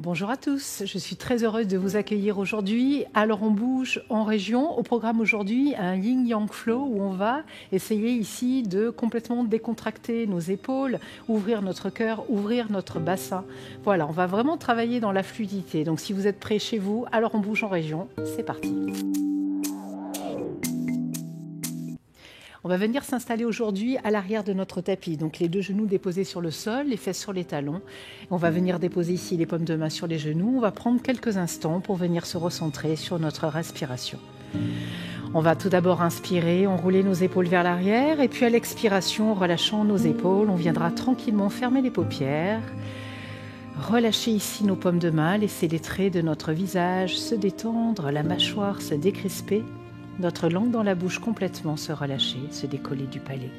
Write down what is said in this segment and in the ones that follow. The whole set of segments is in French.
Bonjour à tous, je suis très heureuse de vous accueillir aujourd'hui. Alors on bouge en région. Au programme aujourd'hui, un Yin Yang Flow où on va essayer ici de complètement décontracter nos épaules, ouvrir notre cœur, ouvrir notre bassin. Voilà, on va vraiment travailler dans la fluidité. Donc si vous êtes prêts chez vous, alors on bouge en région. C'est parti. On va venir s'installer aujourd'hui à l'arrière de notre tapis. Donc les deux genoux déposés sur le sol, les fesses sur les talons. On va venir déposer ici les paumes de main sur les genoux. On va prendre quelques instants pour venir se recentrer sur notre respiration. On va tout d'abord inspirer, enrouler nos épaules vers l'arrière. Et puis à l'expiration, relâchant nos épaules, on viendra tranquillement fermer les paupières. Relâcher ici nos paumes de main, laisser les traits de notre visage se détendre, la mâchoire se décrisper. Notre langue dans la bouche complètement se relâcher, se décoller du palais.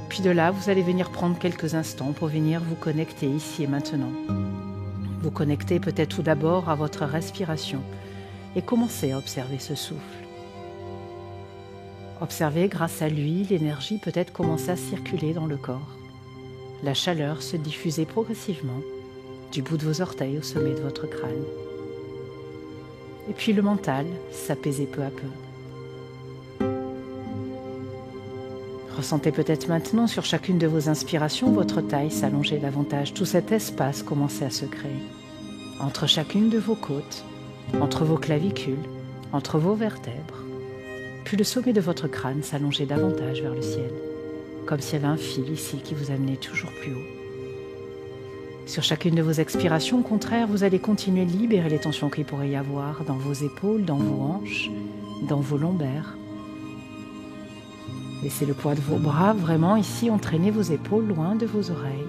Puis de là, vous allez venir prendre quelques instants pour venir vous connecter ici et maintenant. Vous connecter peut-être tout d'abord à votre respiration et commencer à observer ce souffle. Observez, grâce à lui, l'énergie peut-être commencer à circuler dans le corps. La chaleur se diffuser progressivement du bout de vos orteils au sommet de votre crâne. Et puis le mental s'apaiser peu à peu. Ressentez peut-être maintenant sur chacune de vos inspirations votre taille s'allonger davantage, tout cet espace commencer à se créer. Entre chacune de vos côtes, entre vos clavicules, entre vos vertèbres. Puis le sommet de votre crâne s'allonger davantage vers le ciel, comme s'il y avait un fil ici qui vous amenait toujours plus haut. Sur chacune de vos expirations, au contraire, vous allez continuer de libérer les tensions qu'il pourrait y avoir dans vos épaules, dans vos hanches, dans vos lombaires. Laissez le poids de vos bras vraiment ici entraîner vos épaules loin de vos oreilles.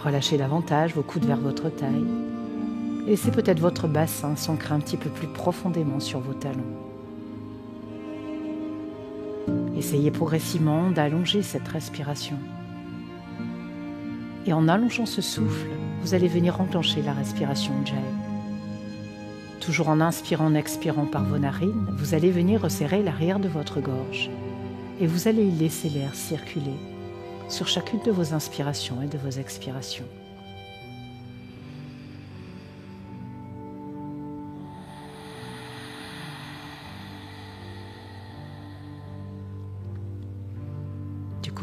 Relâchez davantage vos coudes vers votre taille. Laissez peut-être votre bassin s'ancrer un petit peu plus profondément sur vos talons. Essayez progressivement d'allonger cette respiration. Et en allongeant ce souffle, vous allez venir enclencher la respiration Jai. Toujours en inspirant, en expirant par vos narines, vous allez venir resserrer l'arrière de votre gorge. Et vous allez y laisser l'air circuler sur chacune de vos inspirations et de vos expirations.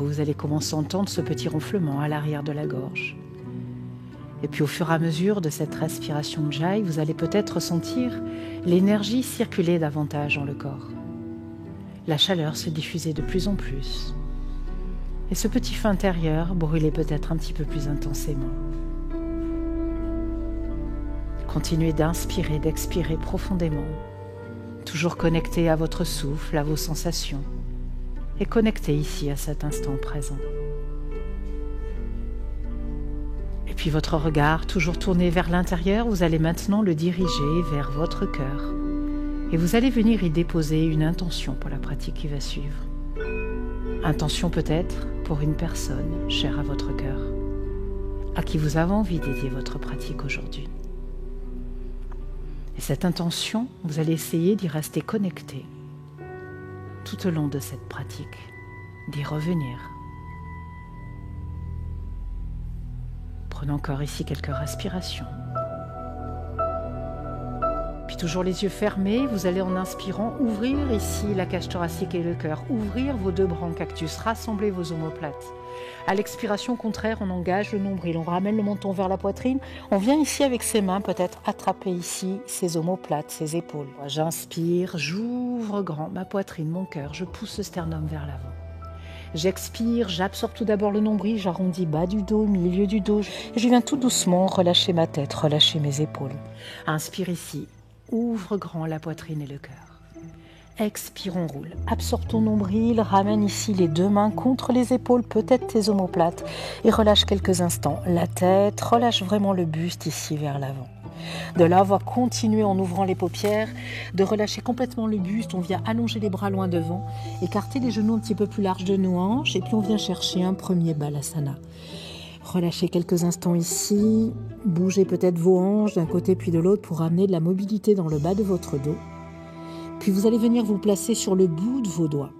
Vous allez commencer à entendre ce petit ronflement à l'arrière de la gorge. Et puis au fur et à mesure de cette respiration Jai, vous allez peut-être ressentir l'énergie circuler davantage dans le corps. La chaleur se diffuser de plus en plus. Et ce petit feu intérieur brûler peut-être un petit peu plus intensément. Continuez d'inspirer, d'expirer profondément. Toujours connecté à votre souffle, à vos sensations. Et connecté ici à cet instant présent. Et puis votre regard, toujours tourné vers l'intérieur, vous allez maintenant le diriger vers votre cœur. Et vous allez venir y déposer une intention pour la pratique qui va suivre. Intention peut-être pour une personne chère à votre cœur, à qui vous avez envie de dédier votre pratique aujourd'hui. Et cette intention, vous allez essayer d'y rester connecté tout au long de cette pratique, d'y revenir. Prenons encore ici quelques respirations. Puis toujours les yeux fermés, vous allez en inspirant ouvrir ici la cage thoracique et le cœur, ouvrir vos deux bras en cactus, rassembler vos omoplates. À l'expiration contraire, on engage le nombril, on ramène le menton vers la poitrine. On vient ici avec ses mains peut-être attraper ici ses omoplates, ses épaules. J'inspire, j'ouvre grand ma poitrine, mon cœur, je pousse le sternum vers l'avant. J'expire, j'absorbe tout d'abord le nombril, j'arrondis bas du dos, milieu du dos. Je viens tout doucement relâcher ma tête, relâcher mes épaules. Inspire ici, ouvre grand la poitrine et le cœur. Expire, on roule. Absorbe ton nombril, ramène ici les deux mains contre les épaules, peut-être tes omoplates, et relâche quelques instants la tête, relâche vraiment le buste ici vers l'avant. De là, on va continuer en ouvrant les paupières, de relâcher complètement le buste, on vient allonger les bras loin devant, écarter les genoux un petit peu plus larges de nos hanches, et puis on vient chercher un premier balasana. Relâchez quelques instants ici, bougez peut-être vos hanches d'un côté puis de l'autre pour amener de la mobilité dans le bas de votre dos. Puis vous allez venir vous placer sur le bout de vos doigts.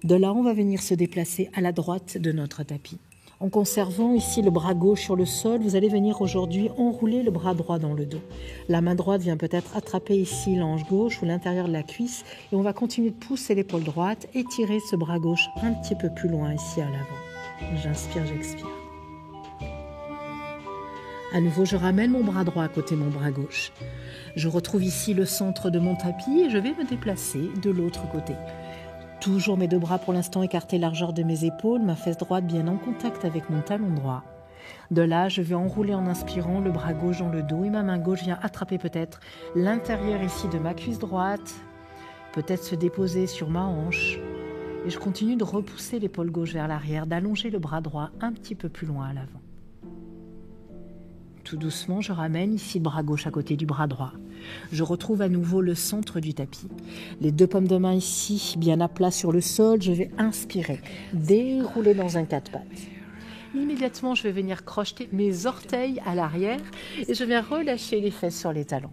De là, on va venir se déplacer à la droite de notre tapis. En conservant ici le bras gauche sur le sol, vous allez venir aujourd'hui enrouler le bras droit dans le dos. La main droite vient peut-être attraper ici l'ange gauche ou l'intérieur de la cuisse et on va continuer de pousser l'épaule droite et tirer ce bras gauche un petit peu plus loin ici à l'avant. J'inspire, j'expire. À nouveau, je ramène mon bras droit à côté de mon bras gauche. Je retrouve ici le centre de mon tapis et je vais me déplacer de l'autre côté. Toujours mes deux bras pour l'instant écartés largeur de mes épaules, ma fesse droite bien en contact avec mon talon droit. De là, je vais enrouler en inspirant le bras gauche dans le dos et ma main gauche vient attraper peut-être l'intérieur ici de ma cuisse droite, peut-être se déposer sur ma hanche. Et je continue de repousser l'épaule gauche vers l'arrière, d'allonger le bras droit un petit peu plus loin à l'avant. Tout doucement, je ramène ici le bras gauche à côté du bras droit. Je retrouve à nouveau le centre du tapis. Les deux paumes de main ici, bien à plat sur le sol. Je vais inspirer, dérouler dans un quatre pattes. Immédiatement, je vais venir crocheter mes orteils à l'arrière et je viens relâcher les fesses sur les talons.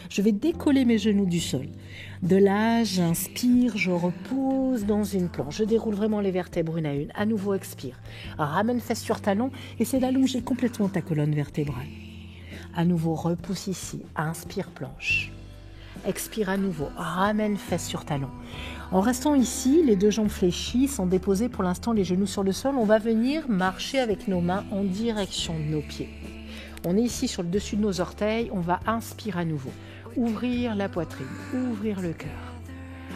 Je vais décoller mes genoux du sol. De là, j'inspire, je repose dans une planche. Je déroule vraiment les vertèbres une à une. À nouveau, expire. Ramène fesses sur talons. Essaie d'allonger complètement ta colonne vertébrale. À nouveau, repousse ici. Inspire, planche. Expire à nouveau. Ramène fesses sur talons. En restant ici, les deux jambes fléchies, sans déposer pour l'instant les genoux sur le sol, on va venir marcher avec nos mains en direction de nos pieds. On est ici sur le dessus de nos orteils. On va inspirer à nouveau. Ouvrir la poitrine, ouvrir le cœur.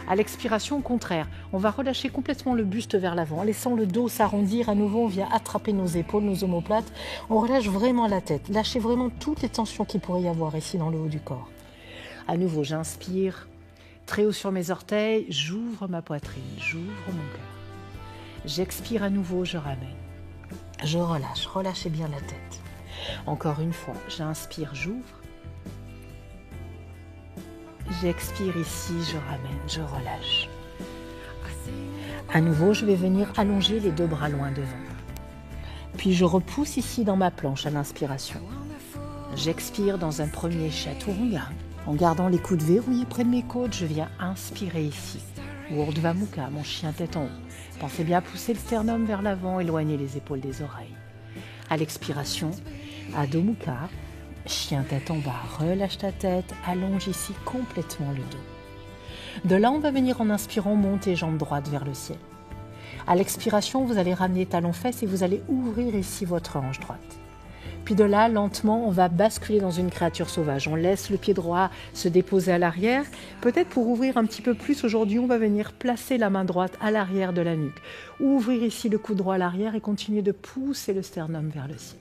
À l'expiration, au contraire, on va relâcher complètement le buste vers l'avant, laissant le dos s'arrondir. À nouveau, on vient attraper nos épaules, nos omoplates. On relâche vraiment la tête. Lâchez vraiment toutes les tensions qu'il pourrait y avoir ici dans le haut du corps. À nouveau, j'inspire. Très haut sur mes orteils, j'ouvre ma poitrine, j'ouvre mon cœur. J'expire à nouveau, je ramène. Je relâche, relâchez bien la tête. Encore une fois, j'inspire, j'ouvre. J'expire ici, je ramène, je relâche. À nouveau, je vais venir allonger les deux bras loin devant. Puis je repousse ici dans ma planche à l'inspiration. J'expire dans un premier chaturanga. En gardant les coudes verrouillés près de mes côtes, je viens inspirer ici. Urdhva Mukha, mon chien tête en haut. Pensez bien à pousser le sternum vers l'avant, éloigner les épaules des oreilles. À l'expiration, Adho Mukha. Chien tête en bas, relâche ta tête, allonge ici complètement le dos. De là, on va venir en inspirant monter jambe droite vers le ciel. À l'expiration, vous allez ramener talons fesses et vous allez ouvrir ici votre hanche droite. Puis de là, lentement, on va basculer dans une créature sauvage. On laisse le pied droit se déposer à l'arrière. Peut-être pour ouvrir un petit peu plus, aujourd'hui, on va venir placer la main droite à l'arrière de la nuque. Ouvrir ici le cou droit à l'arrière et continuer de pousser le sternum vers le ciel.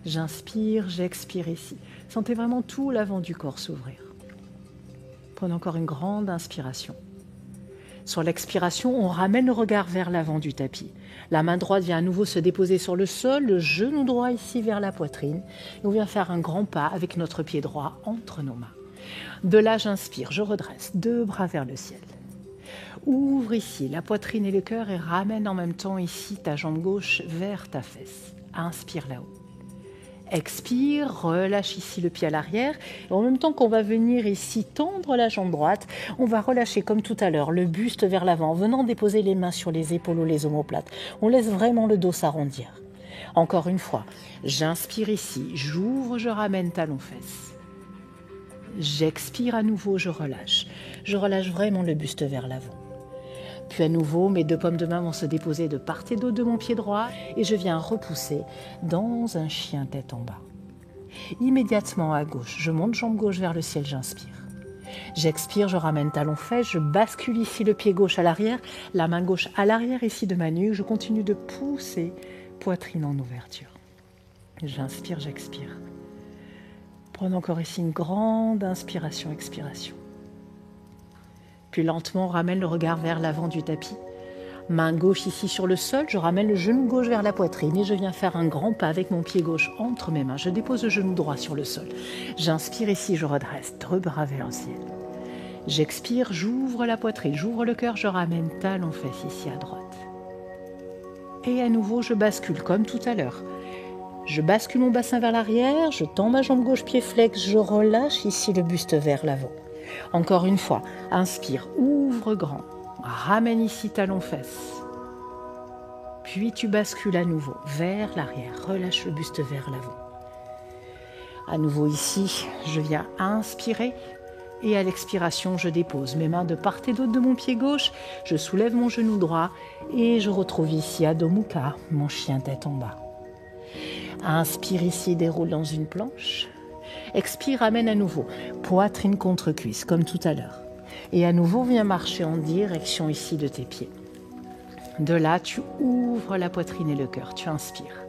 J'inspire, j'expire ici. Sentez vraiment tout l'avant du corps s'ouvrir. Prenez encore une grande inspiration. Sur l'expiration, on ramène le regard vers l'avant du tapis. La main droite vient à nouveau se déposer sur le sol, le genou droit ici vers la poitrine. Et on vient faire un grand pas avec notre pied droit entre nos mains. De là, j'inspire, je redresse, deux bras vers le ciel. Ouvre ici la poitrine et le cœur et ramène en même temps ici ta jambe gauche vers ta fesse. Inspire là-haut. Expire, relâche ici le pied à l'arrière. Et en même temps qu'on va venir ici tendre la jambe droite, on va relâcher comme tout à l'heure le buste vers l'avant, en venant déposer les mains sur les épaules ou les omoplates. On laisse vraiment le dos s'arrondir. Encore une fois, j'inspire ici, j'ouvre, je ramène talons fesses. J'expire à nouveau, je relâche. Je relâche vraiment le buste vers l'avant. Puis à nouveau, mes deux paumes de main vont se déposer de part et d'autre de mon pied droit et je viens repousser dans un chien tête en bas. Immédiatement à gauche, je monte jambe gauche vers le ciel, j'inspire. J'expire, je ramène talon fesses, je bascule ici le pied gauche à l'arrière, la main gauche à l'arrière ici de ma nuque, je continue de pousser, poitrine en ouverture. J'inspire, j'expire. Prenons encore ici une grande inspiration, expiration. Puis lentement, on ramène le regard vers l'avant du tapis. Main gauche ici sur le sol, je ramène le genou gauche vers la poitrine et je viens faire un grand pas avec mon pied gauche entre mes mains. Je dépose le genou droit sur le sol. J'inspire ici, je redresse, deux bras vers le ciel. J'expire, j'ouvre la poitrine, j'ouvre le cœur, je ramène talons fesses ici à droite. Et à nouveau, je bascule comme tout à l'heure. Je bascule mon bassin vers l'arrière, je tends ma jambe gauche, pied flex, je relâche ici le buste vers l'avant. Encore une fois, inspire, ouvre grand, ramène ici talons fesses. Puis tu bascules à nouveau vers l'arrière. Relâche le buste vers l'avant. À nouveau ici, je viens inspirer. Et à l'expiration, je dépose mes mains de part et d'autre de mon pied gauche. Je soulève mon genou droit et je retrouve ici Adho Mukha, mon chien tête en bas. Inspire ici, déroule dans une planche. Expire, amène à nouveau. Poitrine contre cuisse, comme tout à l'heure. Et à nouveau, viens marcher en direction ici de tes pieds. De là, tu ouvres la poitrine et le cœur. Tu inspires.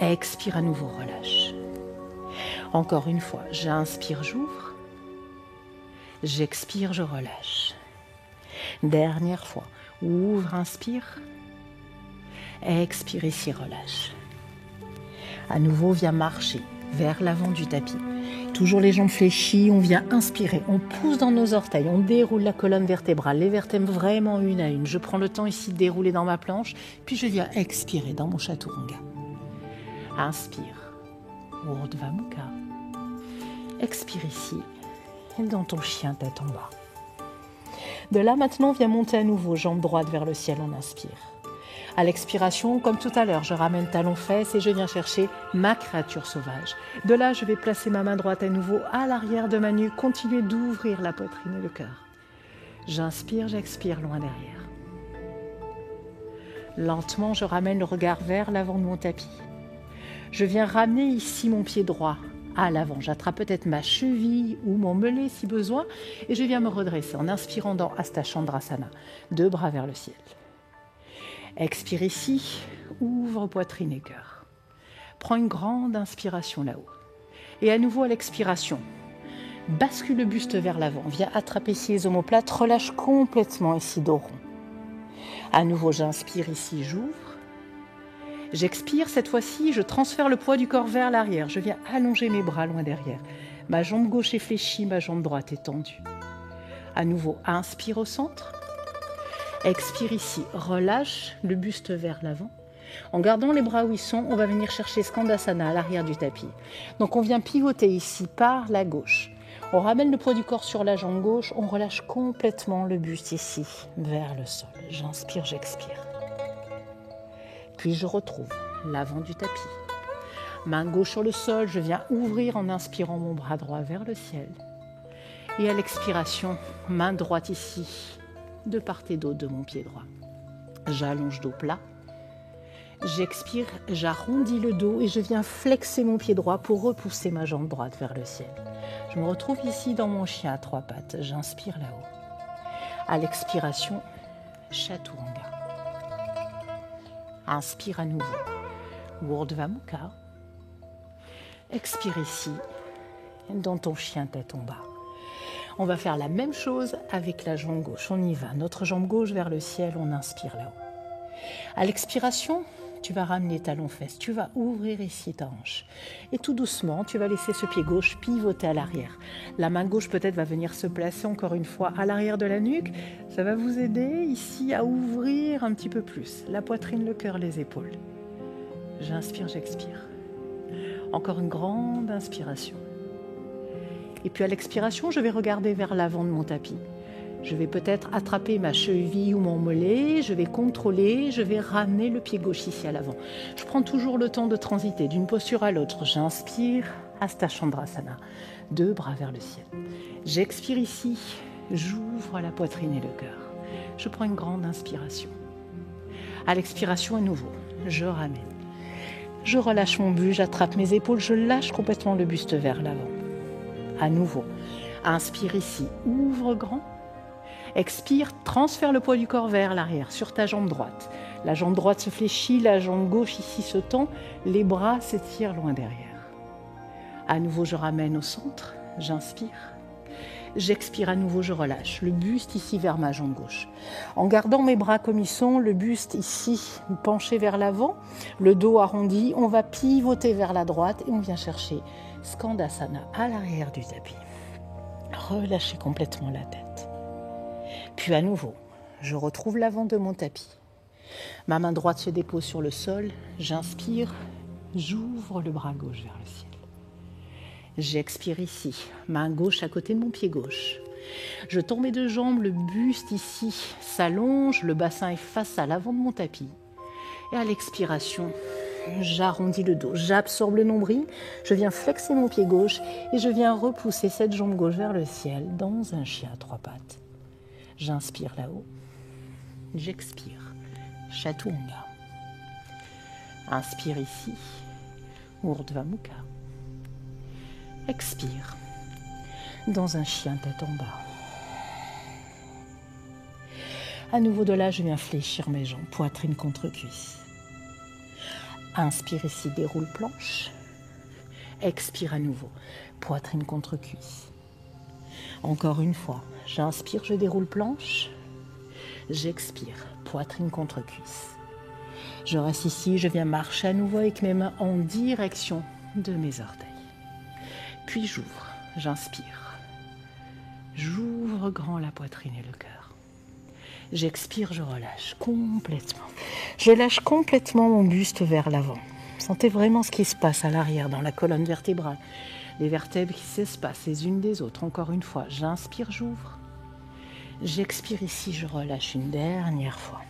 Expire à nouveau, relâche. Encore une fois, j'inspire, j'ouvre. J'expire, je relâche. Dernière fois, ouvre, inspire. Expire ici, relâche. À nouveau, viens marcher vers l'avant du tapis. Toujours les jambes fléchies, on vient inspirer, on pousse dans nos orteils, on déroule la colonne vertébrale, les vertèbres vraiment une à une. Je prends le temps ici de dérouler dans ma planche, puis je viens expirer dans mon chaturanga. Inspire, Urdhva Mukha. Expire ici, dans ton chien tête en bas. De là maintenant, viens monter à nouveau, jambe droite vers le ciel, on inspire. À l'expiration, comme tout à l'heure, je ramène talons fesses et je viens chercher ma créature sauvage. De là, je vais placer ma main droite à nouveau à l'arrière de ma nuque, continuer d'ouvrir la poitrine et le cœur. J'inspire, j'expire loin derrière. Lentement, je ramène le regard vers l'avant de mon tapis. Je viens ramener ici mon pied droit à l'avant. J'attrape peut-être ma cheville ou mon mellet si besoin et je viens me redresser en inspirant dans Hasta Chandrasana, 2 bras vers le ciel. Expire ici, ouvre poitrine et cœur. Prends une grande inspiration là-haut. Et à nouveau à l'expiration, bascule le buste vers l'avant. Viens attraper ici les omoplates, relâche complètement ici dos rond. À nouveau, j'inspire ici, j'ouvre. J'expire, cette fois-ci, je transfère le poids du corps vers l'arrière. Je viens allonger mes bras loin derrière. Ma jambe gauche est fléchie, ma jambe droite est tendue. À nouveau, inspire au centre. Expire ici, relâche le buste vers l'avant. En gardant les bras où ils sont, on va venir chercher Skandasana à l'arrière du tapis. Donc on vient pivoter ici par la gauche. On ramène le poids du corps sur la jambe gauche, on relâche complètement le buste ici, vers le sol. J'inspire, j'expire. Puis je retrouve l'avant du tapis. Main gauche sur le sol, je viens ouvrir en inspirant mon bras droit vers le ciel. Et à l'expiration, main droite ici, de part et d'autre de mon pied droit. J'allonge dos plat. J'expire, j'arrondis le dos et je viens flexer mon pied droit pour repousser ma jambe droite vers le ciel. Je me retrouve ici dans mon chien à 3 pattes. J'inspire là-haut. À l'expiration, Chaturanga. Inspire à nouveau. Urdhva Mukha. Expire ici, dans ton chien tête en bas. On va faire la même chose avec la jambe gauche. On y va. Notre jambe gauche vers le ciel, on inspire là-haut. À l'expiration, tu vas ramener talons fesses. Tu vas ouvrir ici ta hanche. Et tout doucement, tu vas laisser ce pied gauche pivoter à l'arrière. La main gauche peut-être va venir se placer encore une fois à l'arrière de la nuque. Ça va vous aider ici à ouvrir un petit peu plus. La poitrine, le cœur, les épaules. J'inspire, j'expire. Encore une grande inspiration. Et puis à l'expiration, je vais regarder vers l'avant de mon tapis. Je vais peut-être attraper ma cheville ou mon mollet, je vais contrôler, je vais ramener le pied gauche ici à l'avant. Je prends toujours le temps de transiter d'une posture à l'autre. J'inspire, Hasta Chandrasana, 2 bras vers le ciel. J'expire ici, j'ouvre la poitrine et le cœur. Je prends une grande inspiration. À l'expiration à nouveau, je ramène. Je relâche mon buste, j'attrape mes épaules, je lâche complètement le buste vers l'avant. À nouveau, inspire ici, ouvre grand. Expire, transfère le poids du corps vers l'arrière, sur ta jambe droite. La jambe droite se fléchit, la jambe gauche ici se tend, les bras s'étirent loin derrière. À nouveau, je ramène au centre, j'inspire. J'expire à nouveau, je relâche. Le buste ici vers ma jambe gauche. En gardant mes bras comme ils sont, le buste ici penché vers l'avant, le dos arrondi, on va pivoter vers la droite et on vient chercher Skandasana à l'arrière du tapis. Relâchez complètement la tête. Puis à nouveau, je retrouve l'avant de mon tapis. Ma main droite se dépose sur le sol. J'inspire, j'ouvre le bras gauche vers le ciel. J'expire ici, main gauche à côté de mon pied gauche. Je tends mes 2 jambes, le buste ici s'allonge, le bassin est face à l'avant de mon tapis. Et à l'expiration, j'arrondis le dos, j'absorbe le nombril, je viens flexer mon pied gauche et je viens repousser cette jambe gauche vers le ciel dans un chien à 3 pattes. J'inspire là-haut, j'expire, Chaturanga. Inspire ici, Urdhva Mukha. Expire, dans un chien tête en bas. À nouveau de là, je viens fléchir mes jambes, poitrine contre cuisse. Inspire ici, déroule planche. Expire à nouveau, poitrine contre cuisse. Encore une fois, j'inspire, je déroule planche. J'expire, poitrine contre cuisse. Je reste ici, je viens marcher à nouveau avec mes mains en direction de mes orteils. Puis j'ouvre, j'inspire. J'ouvre grand la poitrine et le cœur. J'expire, je relâche complètement. Je lâche complètement mon buste vers l'avant. Sentez vraiment ce qui se passe à l'arrière dans la colonne vertébrale. Les vertèbres qui s'espacent les unes des autres. Encore une fois, j'inspire, j'ouvre. J'expire ici, je relâche une dernière fois.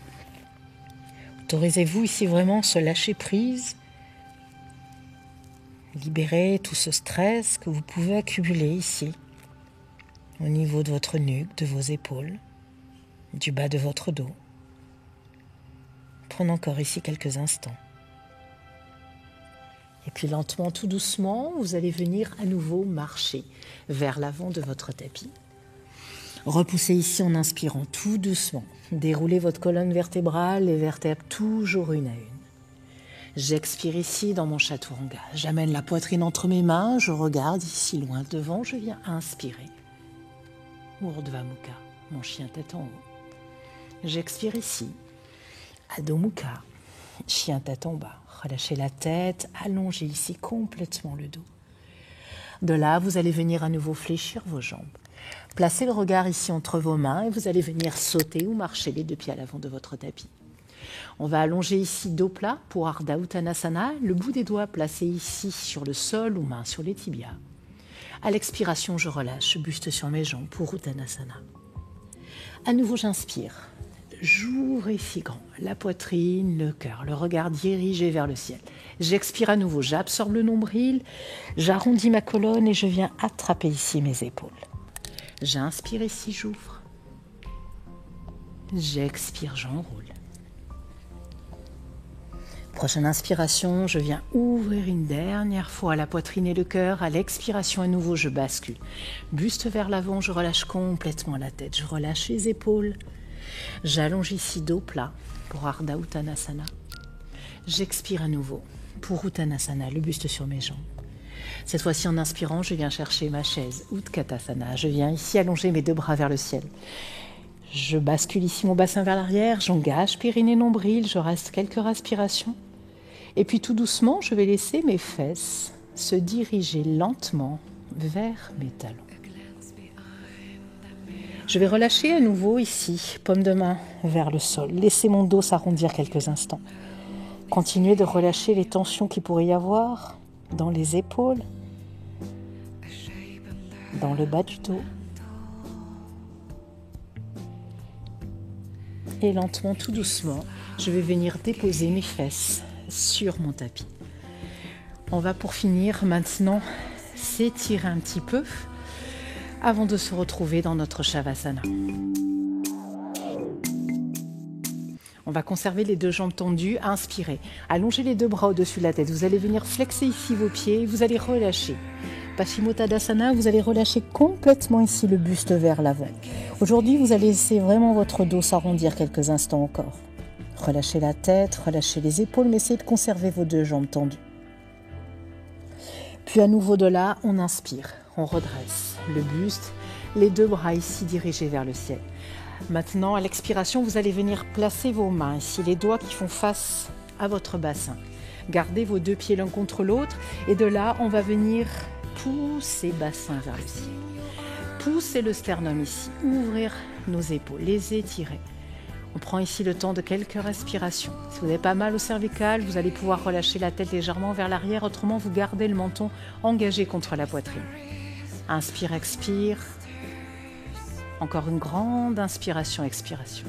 Autorisez-vous ici vraiment se lâcher prise. Libérez tout ce stress que vous pouvez accumuler ici, au niveau de votre nuque, de vos épaules, du bas de votre dos. Prenez encore ici quelques instants. Et puis lentement, tout doucement, vous allez venir à nouveau marcher vers l'avant de votre tapis. Repoussez ici en inspirant tout doucement. Déroulez votre colonne vertébrale, les vertèbres toujours une à une. J'expire ici dans mon Chaturanga. J'amène la poitrine entre mes mains, je regarde ici loin devant, je viens inspirer. Urdhva Mukha, mon chien tête en haut. J'expire ici. Adho Mukha, chien tête en bas. Relâchez la tête, allongez ici complètement le dos. De là, vous allez venir à nouveau fléchir vos jambes. Placez le regard ici entre vos mains et vous allez venir sauter ou marcher les 2 pieds à l'avant de votre tapis. On va allonger ici dos plat pour Ardha Uttanasana, le bout des doigts placé ici sur le sol ou main sur les tibias. À l'expiration, je relâche, buste sur mes jambes pour Uttanasana. À nouveau, j'inspire. J'ouvre ici grand, la poitrine, le cœur, le regard dirigé vers le ciel. J'expire à nouveau, j'absorbe le nombril, j'arrondis ma colonne et je viens attraper ici mes épaules. J'inspire ici, j'ouvre. J'expire, j'enroule. Prochaine inspiration, je viens ouvrir une dernière fois la poitrine et le cœur. À l'expiration, à nouveau, je bascule. Buste vers l'avant, je relâche complètement la tête. Je relâche les épaules. J'allonge ici dos plat pour Ardha Uttanasana. J'expire à nouveau pour Uttanasana, le buste sur mes jambes. Cette fois-ci, en inspirant, je viens chercher ma chaise, Utkatasana. Je viens ici allonger mes 2 bras vers le ciel. Je bascule ici mon bassin vers l'arrière, j'engage périnée nombril, je reste quelques respirations. Et puis tout doucement, je vais laisser mes fesses se diriger lentement vers mes talons. Je vais relâcher à nouveau ici, paume de main vers le sol. Laissez mon dos s'arrondir quelques instants. Continuez de relâcher les tensions qu'il pourrait y avoir dans les épaules, dans le bas du dos. Et lentement, tout doucement, je vais venir déposer mes fesses sur mon tapis. On va pour finir maintenant s'étirer un petit peu avant de se retrouver dans notre Shavasana. On va conserver les 2 jambes tendues, inspirez. Allongez les 2 bras au-dessus de la tête. Vous allez venir flexer ici vos pieds, vous allez relâcher. Paschimottanasana, vous allez relâcher complètement ici le buste vers l'avant. Aujourd'hui, vous allez laisser vraiment votre dos s'arrondir quelques instants encore. Relâchez la tête, relâchez les épaules, mais essayez de conserver vos 2 jambes tendues. Puis à nouveau de là, on inspire, on redresse le buste, les 2 bras ici dirigés vers le ciel. Maintenant, à l'expiration, vous allez venir placer vos mains ici, les doigts qui font face à votre bassin. Gardez vos 2 pieds l'un contre l'autre et de là, on va venir pousser bassin vers le ciel. Poussez le sternum ici, ouvrir nos épaules, les étirer. On prend ici le temps de quelques respirations. Si vous avez pas mal au cervical, vous allez pouvoir relâcher la tête légèrement vers l'arrière, autrement vous gardez le menton engagé contre la poitrine. Inspire, expire. Encore une grande inspiration, expiration.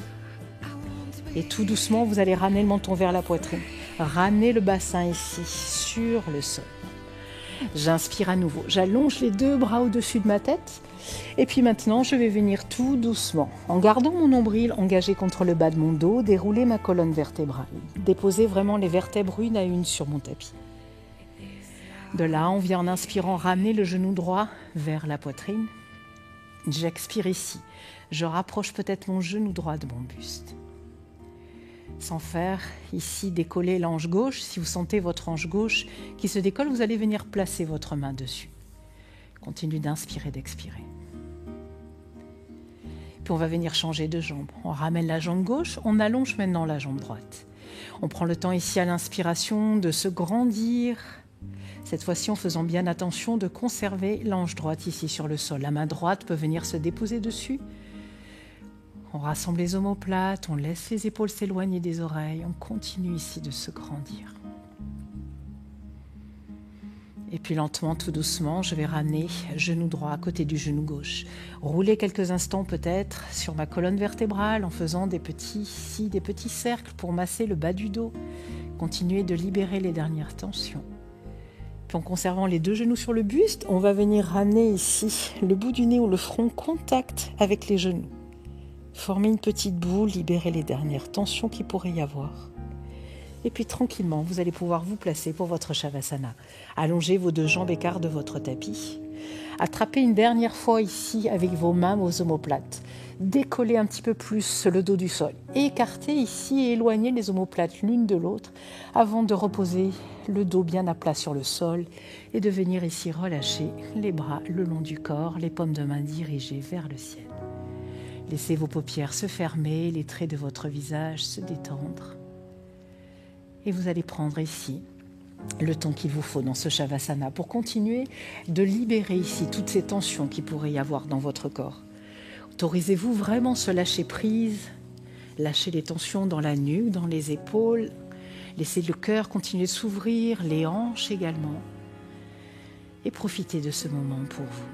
Et tout doucement, vous allez ramener le menton vers la poitrine. Ramenez le bassin ici, sur le sol. J'inspire à nouveau. J'allonge les 2 bras au-dessus de ma tête. Et puis maintenant, je vais venir tout doucement, en gardant mon nombril engagé contre le bas de mon dos, dérouler ma colonne vertébrale. Déposer vraiment les vertèbres une à une sur mon tapis. De là, on vient en inspirant ramener le genou droit vers la poitrine. J'expire ici. Je rapproche peut-être mon genou droit de mon buste. Sans faire ici décoller l'ange gauche. Si vous sentez votre hanche gauche qui se décolle, vous allez venir placer votre main dessus. Continuez d'inspirer, d'expirer. Puis on va venir changer de jambe. On ramène la jambe gauche, on allonge maintenant la jambe droite. On prend le temps ici à l'inspiration de se grandir. Cette fois-ci en faisant bien attention de conserver l'ange droite ici sur le sol. La main droite peut venir se déposer dessus. On rassemble les omoplates, on laisse les épaules s'éloigner des oreilles. On continue ici de se grandir. Et puis lentement, tout doucement, je vais ramener genou droit à côté du genou gauche. Rouler quelques instants peut-être sur ma colonne vertébrale en faisant des petits cercles pour masser le bas du dos. Continuez de libérer les dernières tensions. Puis en conservant les 2 genoux sur le buste, on va venir ramener ici le bout du nez ou le front contact avec les genoux. Formez une petite boule, libérez les dernières tensions qu'il pourrait y avoir. Et puis tranquillement, vous allez pouvoir vous placer pour votre Shavasana. Allongez vos 2 jambes écartes de votre tapis. Attrapez une dernière fois ici avec vos mains vos omoplates. Décollez un petit peu plus le dos du sol. Écartez ici et éloignez les omoplates l'une de l'autre avant de reposer le dos bien à plat sur le sol et de venir ici relâcher les bras le long du corps, les paumes de main dirigées vers le ciel. Laissez vos paupières se fermer, les traits de votre visage se détendre. Et vous allez prendre ici le temps qu'il vous faut dans ce Shavasana pour continuer de libérer ici toutes ces tensions qu'il pourrait y avoir dans votre corps. Autorisez-vous vraiment ce lâcher prise, lâchez les tensions dans la nuque, dans les épaules, laissez le cœur continuer de s'ouvrir, les hanches également. Et profitez de ce moment pour vous.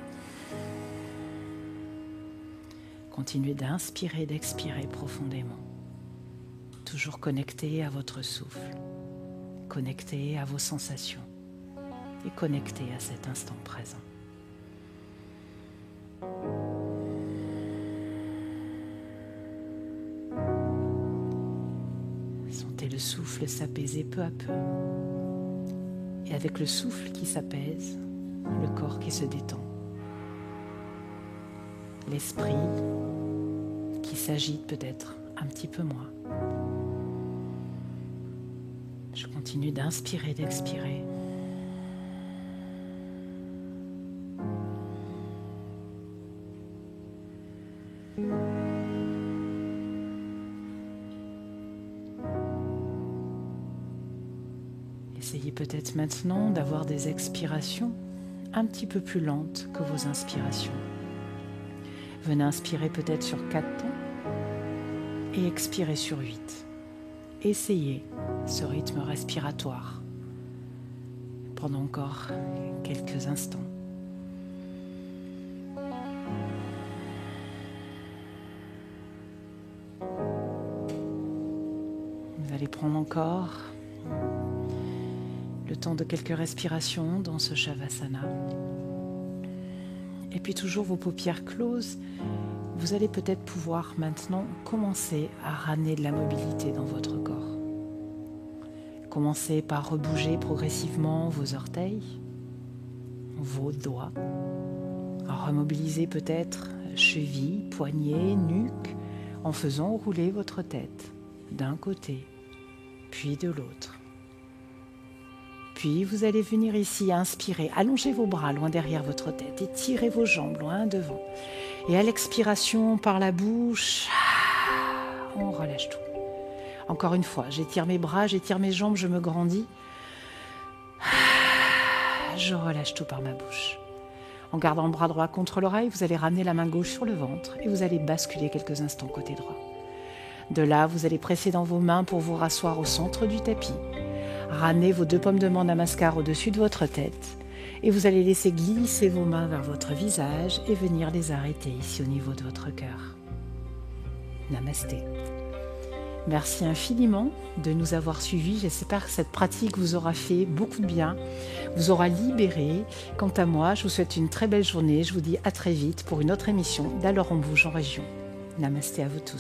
Continuez d'inspirer, d'expirer profondément. Toujours connecté à votre souffle, connecté à vos sensations et connecté à cet instant présent. Sentez le souffle s'apaiser peu à peu. Et avec le souffle qui s'apaise, le corps qui se détend. L'esprit qui s'agite peut-être un petit peu moins. Je continue d'inspirer, d'expirer. Essayez peut-être maintenant d'avoir des expirations un petit peu plus lentes que vos inspirations. Venez inspirer peut-être sur 4 temps et expirez sur 8. Essayez ce rythme respiratoire pendant encore quelques instants. Vous allez prendre encore le temps de quelques respirations dans ce Shavasana. Et puis toujours vos paupières closes, vous allez peut-être pouvoir maintenant commencer à ramener de la mobilité dans votre corps. Commencez par rebouger progressivement vos orteils, vos doigts, à remobiliser peut-être chevilles, poignets, nuque, en faisant rouler votre tête d'un côté, puis de l'autre. Puis vous allez venir ici inspirer, allongez vos bras loin derrière votre tête, étirez vos jambes loin devant. Et à l'expiration par la bouche, on relâche tout. Encore une fois, j'étire mes bras, j'étire mes jambes, je me grandis. Je relâche tout par ma bouche. En gardant le bras droit contre l'oreille, vous allez ramener la main gauche sur le ventre et vous allez basculer quelques instants côté droit. De là, vous allez presser dans vos mains pour vous rasseoir au centre du tapis. Ramenez vos 2 paumes de main namaskar au-dessus de votre tête et vous allez laisser glisser vos mains vers votre visage et venir les arrêter ici au niveau de votre cœur. Namasté. Merci infiniment de nous avoir suivis. J'espère que cette pratique vous aura fait beaucoup de bien, vous aura libéré. Quant à moi, je vous souhaite une très belle journée. Je vous dis à très vite pour une autre émission d'Alors on bouge en région. Namasté à vous tous.